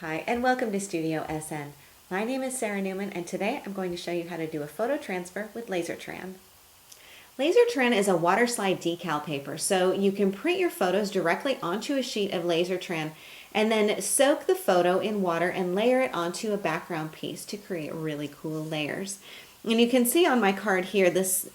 Hi, and welcome to Studio SN. My name is Sara Naumann, and today I'm going to show you how to do a photo transfer with Lazertran. Lazertran is a water slide decal paper, so you can print your photos directly onto a sheet of Lazertran and then soak the photo in water and layer it onto a background piece to create really cool layers. And you can see on my card here, this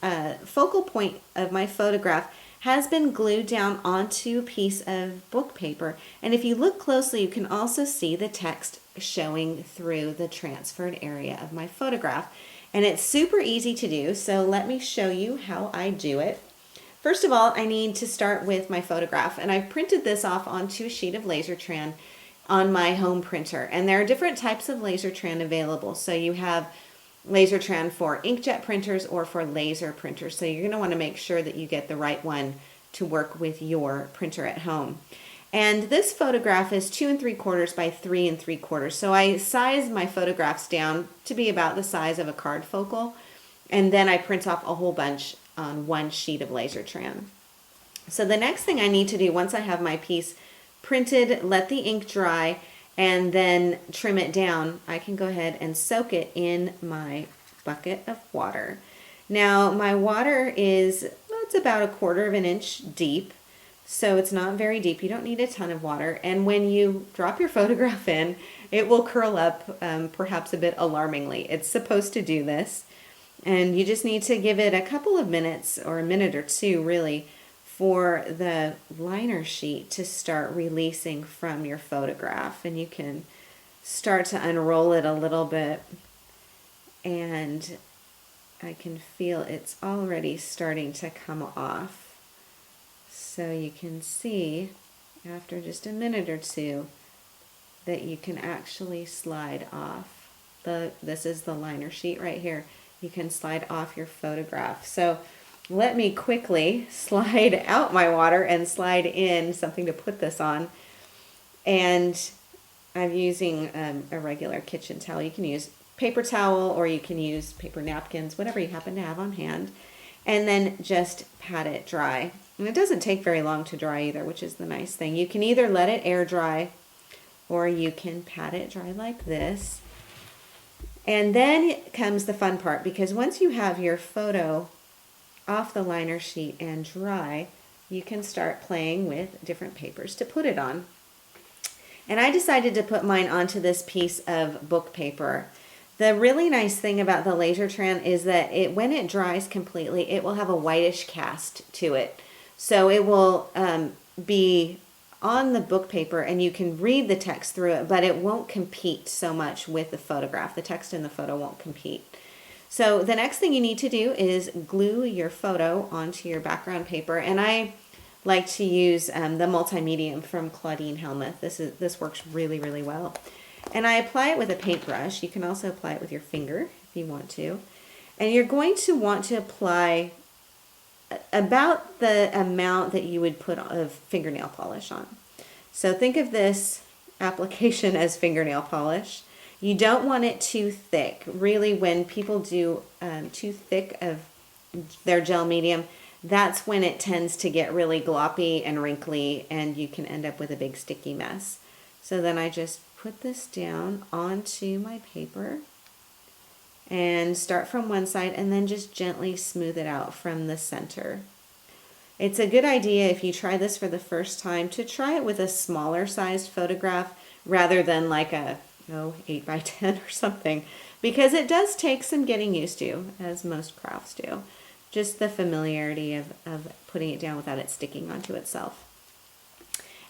focal point of my photograph has been glued down onto a piece of book paper. And if you look closely, you can also see the text showing through the transferred area of my photograph. And it's super easy to do, so let me show you how I do it. First of all, I need to start with my photograph, and I've printed this off onto a sheet of Lazertran on my home printer. And there are different types of Lazertran available. So you have Lazertran for inkjet printers or for laser printers. So you're going to want to make sure that you get the right one to work with your printer at home. And this photograph is 2 3/4 by 3 3/4. So I size my photographs down to be about the size of a card focal, and then I print off a whole bunch on one sheet of Lazertran. So the next thing I need to do once I have my piece printed, let the ink dry, and then trim it down, I can go ahead and soak it in my bucket of water. Now my water is, well, it's about 1/4 of an inch deep. So it's not very deep. You don't need a ton of water. And when you drop your photograph in, it will curl up perhaps a bit alarmingly. It's supposed to do this. And you just need to give it a couple of minutes, or a minute or two really, for the liner sheet to start releasing from your photograph. And you can start to unroll it a little bit. And I can feel it's already starting to come off. So you can see after just a minute or two that you can actually slide off. This is the liner sheet right here. You can slide off your photograph. So let me quickly slide out my water and slide in something to put this on. And I'm using a regular kitchen towel. You can use paper towel or you can use paper napkins, whatever you happen to have on hand. And then just pat it dry. And it doesn't take very long to dry either, which is the nice thing. You can either let it air dry or you can pat it dry like this. And then comes the fun part, because once you have your photo off the liner sheet and dry, you can start playing with different papers to put it on. And I decided to put mine onto this piece of book paper. The really nice thing about the Lazertran is that when it dries completely, it will have a whitish cast to it. So it will be on the book paper and you can read the text through it, but it won't compete so much with the photograph. The text in the photo won't compete. So the next thing you need to do is glue your photo onto your background paper. And I like to use the multi-medium from Claudine Helmuth. This works really, really well. And I apply it with a paintbrush. You can also apply it with your finger if you want to. And you're going to want to apply about the amount that you would put of fingernail polish on. So think of this application as fingernail polish. You don't want it too thick. Really, when people do too thick of their gel medium, that's when it tends to get really gloppy and wrinkly and you can end up with a big sticky mess. So then I just put this down onto my paper and start from one side and then just gently smooth it out from the center. It's a good idea if you try this for the first time to try it with a smaller sized photograph rather than like a 8 by 10 or something, because it does take some getting used to, as most crafts do. Just the familiarity of putting it down without it sticking onto itself.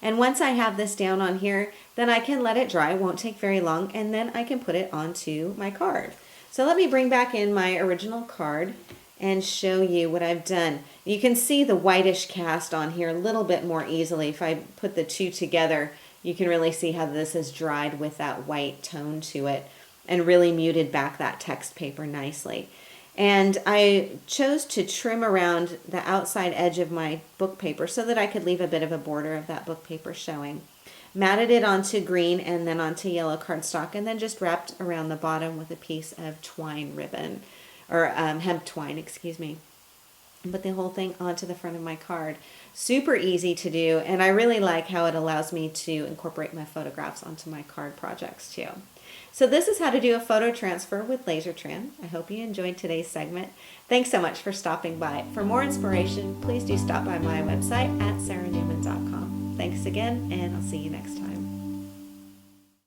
And once I have this down on here, then I can let it dry. It won't take very long, and then I can put it onto my card. So let me bring back in my original card and show you what I've done. You can see the whitish cast on here a little bit more easily. If I put the two together, you can really see how this is dried with that white tone to it and really muted back that text paper nicely. And I chose to trim around the outside edge of my book paper so that I could leave a bit of a border of that book paper showing. Matted it onto green and then onto yellow cardstock, and then just wrapped around the bottom with a piece of twine ribbon, or hemp twine, excuse me. and put the whole thing onto the front of my card. Super easy to do, and I really like how it allows me to incorporate my photographs onto my card projects too. So this is how to do a photo transfer with Lazertran. I hope you enjoyed today's segment. Thanks so much for stopping by. For more inspiration, please do stop by my website at saranaumann.com. Thanks again, and I'll see you next time.